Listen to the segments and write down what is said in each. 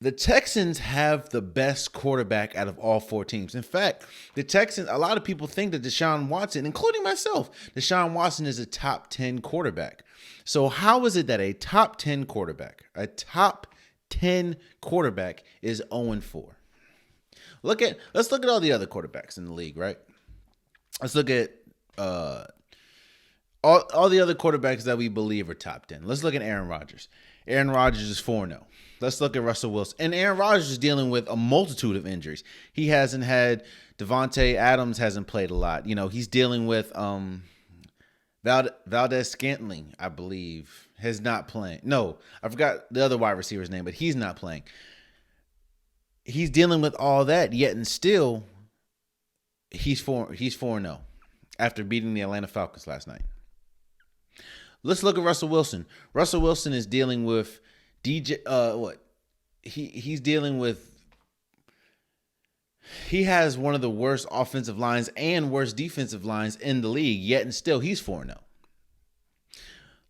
The Texans have the best quarterback out of all four teams. In fact, the Texans, a lot of people think that Deshaun Watson, including myself, Deshaun Watson is a top 10 quarterback. So how is it that a top 10 quarterback is 0-4? Let's look at all the other quarterbacks in the league, right? Let's look at all the other quarterbacks that we believe are top 10. Let's look at Aaron Rodgers. Aaron Rodgers is 4-0. Let's look at Russell Wilson. And Aaron Rodgers is dealing with a multitude of injuries. He hasn't had Devontae Adams hasn't played a lot. He's dealing with Valdez-Scantling, I believe, has not playing. No, I forgot the other wide receiver's name, but he's not playing. He's dealing with all that, yet and still he's 4-0 after beating the Atlanta Falcons last night. Let's look at Russell Wilson. Russell Wilson is dealing with he's dealing with. He has one of the worst offensive lines and worst defensive lines in the league, yet and still he's 4-0.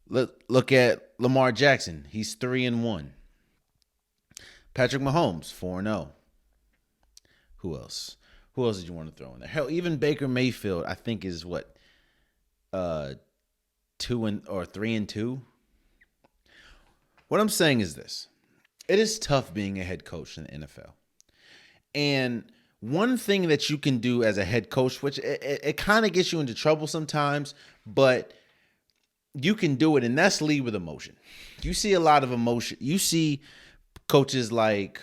Look at Lamar Jackson. He's 3-1. Patrick Mahomes, 4-0. Who else? Who else did you want to throw in there? Hell, even Baker Mayfield, I think, is 3-2. What I'm saying is this. It is tough being a head coach in the NFL. And one thing that you can do as a head coach, which it kind of gets you into trouble sometimes, but you can do it, and that's lead with emotion. You see a lot of emotion. You see coaches like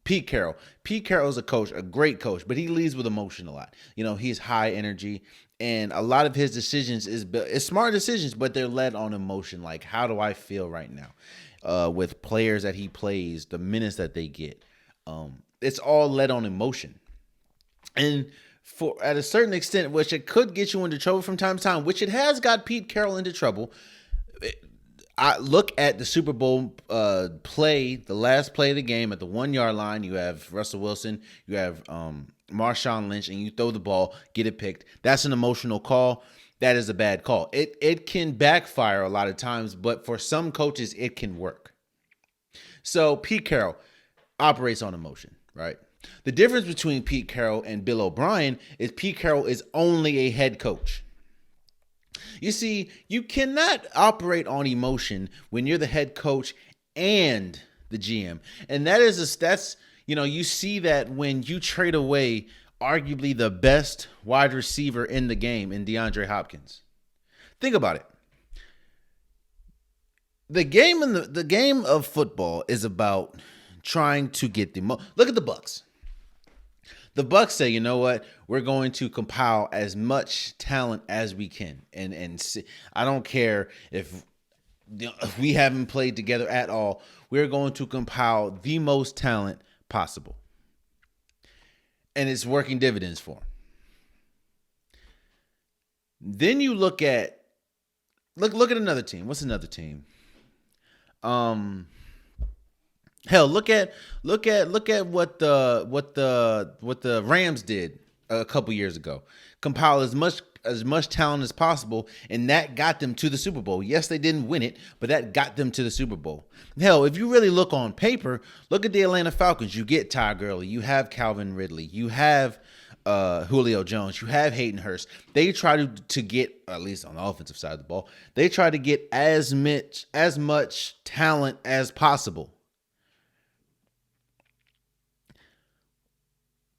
Pete Carroll. Pete Carroll is a great coach, but he leads with emotion a lot. He's high energy, and a lot of his decisions is smart decisions, but they're led on emotion. Like, how do I feel right now? With players that he plays, the minutes that they get. It's all led on emotion. And at a certain extent, which it could get you into trouble from time to time, which it has got Pete Carroll into trouble. I look at the Super Bowl the last play of the game at the 1-yard line. You have Russell Wilson, you have Marshawn Lynch, and you throw the ball, get it picked. That's an emotional call. That is a bad call. It can backfire a lot of times, but for some coaches, it can work. So Pete Carroll operates on emotion, right? The difference between Pete Carroll and Bill O'Brien is Pete Carroll is only a head coach. You see, you cannot operate on emotion when you're the head coach and the GM. And you see that when you trade away arguably the best wide receiver in the game in DeAndre Hopkins. Think about it. The game of football is about trying to get look at the Bucs. The Bucs say, you know what? We're going to compile as much talent as we can. And see, I don't care if we haven't played together at all. We're going to compile the most talent possible. And it's working dividends for them. Then you look at another team. What's another team? Hell, look at what the Rams did a couple years ago. Compile as much talent as possible, and that got them to the Super Bowl. Yes, they didn't win it, but that got them to the Super Bowl. Hell, if you really look on paper, look at the Atlanta Falcons. You get Ty Gurley, you have Calvin Ridley, you have Julio Jones, you have Hayden Hurst. They try to get, at least on the offensive side of the ball, they try to get as much talent as possible.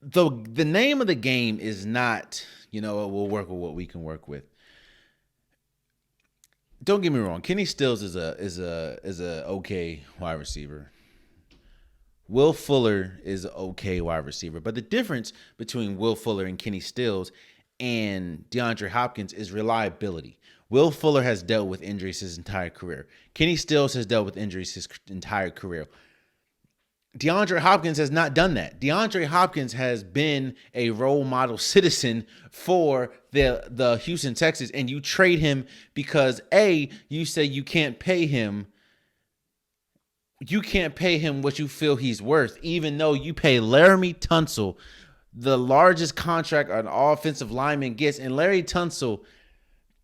The name of the game is not, we'll work with what we can work with. Don't get me wrong. Kenny Stills is a okay wide receiver. Will Fuller is an okay wide receiver. But the difference between Will Fuller and Kenny Stills and DeAndre Hopkins is reliability. Will Fuller has dealt with injuries his entire career. Kenny Stills has dealt with injuries his entire career. DeAndre Hopkins has not done that. DeAndre Hopkins has been a role model citizen for the Houston Texans, and you trade him because you say you can't pay him. You can't pay him what you feel he's worth, even though you pay Laramie Tunsil the largest contract an offensive lineman gets, and Larry Tunsil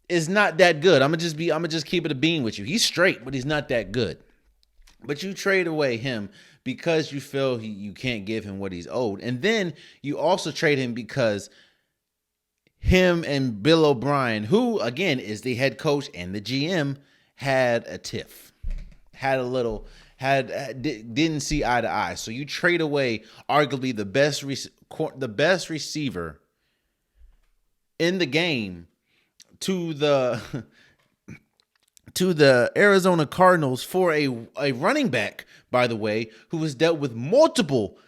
is not that good. I'm gonna just keep it a bean with you. He's straight, but he's not that good. But you trade away him because you feel you can't give him what he's owed. And then you also trade him because him and Bill O'Brien, who again is the head coach and the GM, had a tiff, didn't see eye to eye. So you trade away arguably the best receiver in the game to the Arizona Cardinals for a running back, by the way, who has dealt with multiple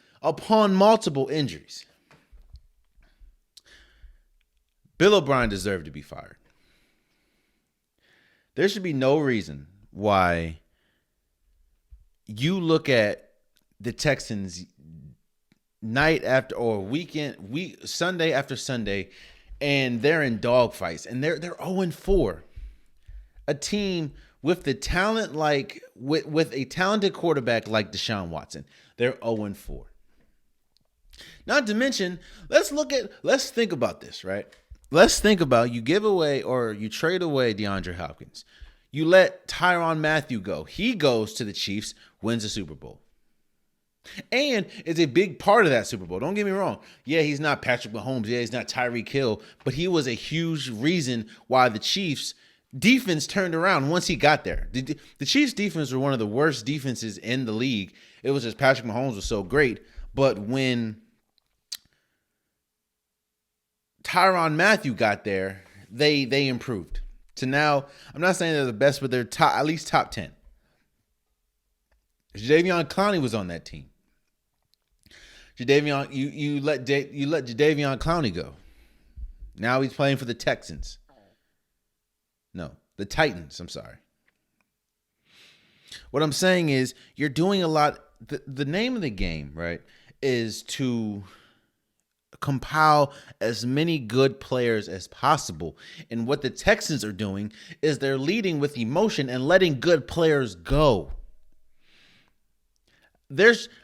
injuries. Bill O'Brien deserved to be fired. There should be no reason why you look at the Texans night after or Sunday after Sunday, and they're in dogfights, and they're 0-4. A team with the talent with a talented quarterback like Deshaun Watson, they're 0-4. Not to mention, let's think about this, right? Let's think about you give away or you trade away DeAndre Hopkins. You let Tyrann Mathieu go. He goes to the Chiefs, wins the Super Bowl. And is a big part of that Super Bowl. Don't get me wrong. Yeah, he's not Patrick Mahomes. Yeah, he's not Tyreek Hill. But he was a huge reason why the Chiefs defense turned around once he got there. The Chiefs defense were one of the worst defenses in the league. It was just Patrick Mahomes was so great. But when Tyrann Mathieu got there, they improved. So now, I'm not saying they're the best, but they're at least top 10. Jadeveon Clowney was on that team. You let Jadeveon Clowney go. Now he's playing for the Texans. No, the Titans. I'm sorry. What I'm saying is you're doing a lot. The name of the game, right, is to compile as many good players as possible. And what the Texans are doing is they're leading with emotion and letting good players go.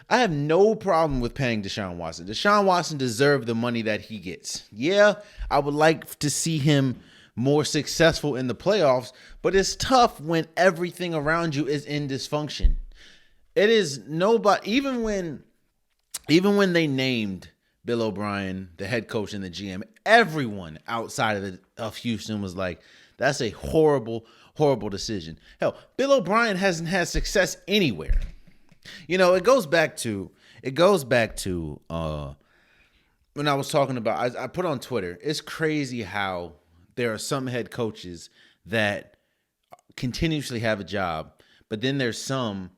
I have no problem with paying Deshaun Watson. Deshaun Watson deserved the money that he gets. Yeah, I would like to see him more successful in the playoffs, but it's tough when everything around you is in dysfunction. It is nobody, even when they named Bill O'Brien the head coach and the GM, everyone outside of Houston was like, that's a horrible, horrible decision. Hell, Bill O'Brien hasn't had success anywhere. You know, it goes back to when I was talking about, I put on Twitter, it's crazy how there are some head coaches that continuously have a job, but then there's some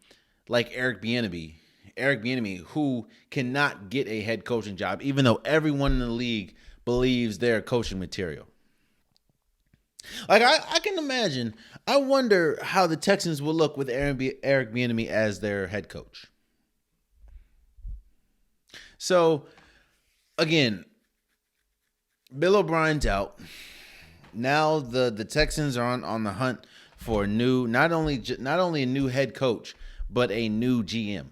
like Eric Bieniemy, who cannot get a head coaching job, even though everyone in the league believes they're coaching material. Like, I can imagine. I wonder how the Texans will look with Eric Bieniemy as their head coach. So, again, Bill O'Brien's out. Now the Texans are on the hunt for a new, not only a new head coach, but a new GM.